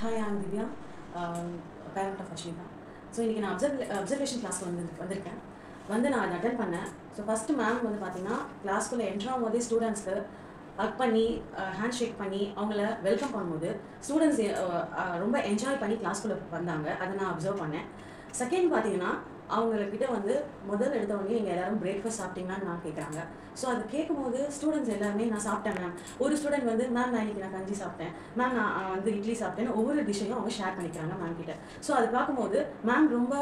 Hi, I'm Divya, parent of Ashmita. So இன்றைக்கி நான் observation கிளாஸ்க்கு வந்திருக்கேன். நான் அதை அட்டென்ட் பண்ணேன். ஸோ ஃபஸ்ட்டு மேம் பார்த்தீங்கன்னா கிளாஸ்க்குள்ளே என்ட்ராகும் போதே ஸ்டூடெண்ட்ஸ்க்கு ஹக் பண்ணி ஹேண்ட் ஷேக் பண்ணி அவங்கள வெல்கம் பண்ணும்போது ஸ்டூடெண்ட்ஸ் ரொம்ப என்ஜாய் பண்ணி கிளாஸ்க்குள்ளே வந்தாங்க. அதை நான் அப்சர்வ் பண்ணேன். செகண்ட் பார்த்தீங்கன்னா அவங்கக்கிட்ட முதல் எடுத்தவொடனே நீங்கள் எல்லோரும் பிரேக்ஃபாஸ்ட் சாப்பிட்டீங்களான்னு நான் கேட்குறாங்க. ஸோ அது கேட்கும்போது ஸ்டூடெண்ட்ஸ் எல்லாருமே நான் சாப்பிட்டேன் மேம். ஒரு ஸ்டூடெண்ட் மேம் நான் இன்றைக்கி நான் கஞ்சி சாப்பிட்டேன், மேம் நான் இட்லி சாப்பிட்டேன்னு ஒவ்வொரு டிஷ்ஷையும் அவங்க ஷேர் பண்ணிக்கிறாங்க மேம் கிட்ட. ஸோ அது பார்க்கும்போது மேம் ரொம்ப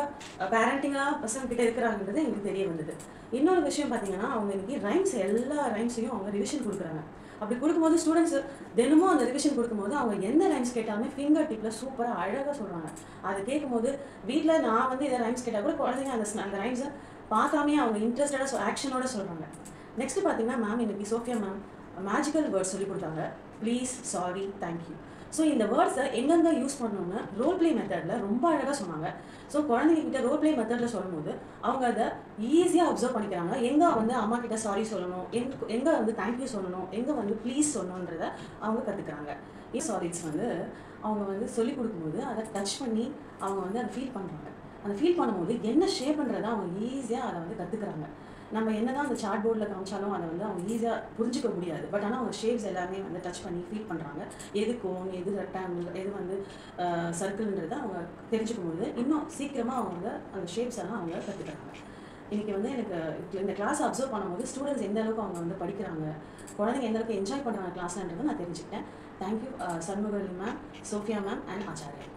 பேரண்டிங்காக பசங்க கிட்ட இருக்கிறாங்கன்றது எங்களுக்கு தெரிய வந்தது. இன்னொரு விஷயம் பார்த்தீங்கன்னா அவங்க இன்றைக்கி ரைம்ஸ் எல்லா ரைம்ஸையும் அவங்க ரிவிஷன் கொடுக்குறாங்க. அப்படி கொடுக்கும்போது ஸ்டூடெண்ட்ஸ் தினமும் அந்த ரிவிஷன் கொடுக்கும்போது அவங்க எந்த ரைம்ஸ் கேட்டாலுமே ஃபிங்கர் டிப்பில் சூப்பராக அழகாக சொல்கிறாங்க. அதை கேட்கும்போது வீட்டில் நான் இதை ரைம்ஸ் கேட்டால் கூட குழந்தைங்க அந்த ரைம்ஸை பார்க்காமே அவங்க இன்ட்ரெஸ்டடாக ஆக்ஷனோட சொல்கிறாங்க. நெக்ஸ்ட்டு பார்த்தீங்கன்னா மேம் இன்றைக்கி சோஃபியா மேம் மேஜிக்கல் வேர்ட்ஸ் சொல்லி கொடுத்தாங்க. Please, sorry, thank you. ஸோ இந்த வேர்ட்ஸை எங்கெங்கே யூஸ் பண்ணணும்னு ரோல் ப்ளே மெத்தடில் ரொம்ப அழகாக சொன்னாங்க. ஸோ குழந்தைங்கக்கிட்ட ரோல் ப்ளே மெத்தடில் சொல்லும்போது அவங்க அதை ஈஸியாக அப்சர்வ் பண்ணிக்கிறாங்க. எங்கே அம்மா கிட்ட சாரி சொல்லணும், எங்கே தேங்க்யூ சொல்லணும், எங்கே ப்ளீஸ் சொல்லணுன்றதை அவங்க கற்றுக்குறாங்க. சாரிஸ் அவங்க சொல்லிக் கொடுக்கும்போது அதை டச் பண்ணி அவங்க அதை ஃபீல் பண்ணுறாங்க. அதை ஃபீல் பண்ணும்போது என்ன ஷேப் பண்ணுறதை அவங்க ஈஸியாக அதை கற்றுக்குறாங்க. நம்ம என்ன தான் அந்த சார்ட் போர்டில் காமிச்சாலும் அதை அவங்க ஈஸியாக புரிஞ்சிக்க முடியாது. பட் ஆனால் அவங்க ஷேப்ஸ் எல்லாமே டச் பண்ணி ஃபீல் பண்ணுறாங்க. எது கோன், எது ரெக்டாங்கிள், எது சர்க்கிள்ன்றதை அவங்க தெரிஞ்சுக்கும் போது இன்னும் சீக்கிரமாக அவங்க அந்த ஷேப்ஸ் எல்லாம் அவங்க கற்றுக்கிறாங்க. இன்றைக்கி எனக்கு இந்த கிளாஸை அப்சர்வ் பண்ணும்போது ஸ்டூடெண்ட்ஸ் எந்த அளவுக்கு அவங்க படிக்கிறாங்க, குழந்தைங்க எந்த அளவுக்கு என்ஜாய் பண்ணுறாங்க கிளாஸ்ன்றதை நான் தெரிஞ்சுக்கிட்டேன். Thank you Shanmugavalli ma'am, Sophia ma'am and Acharya.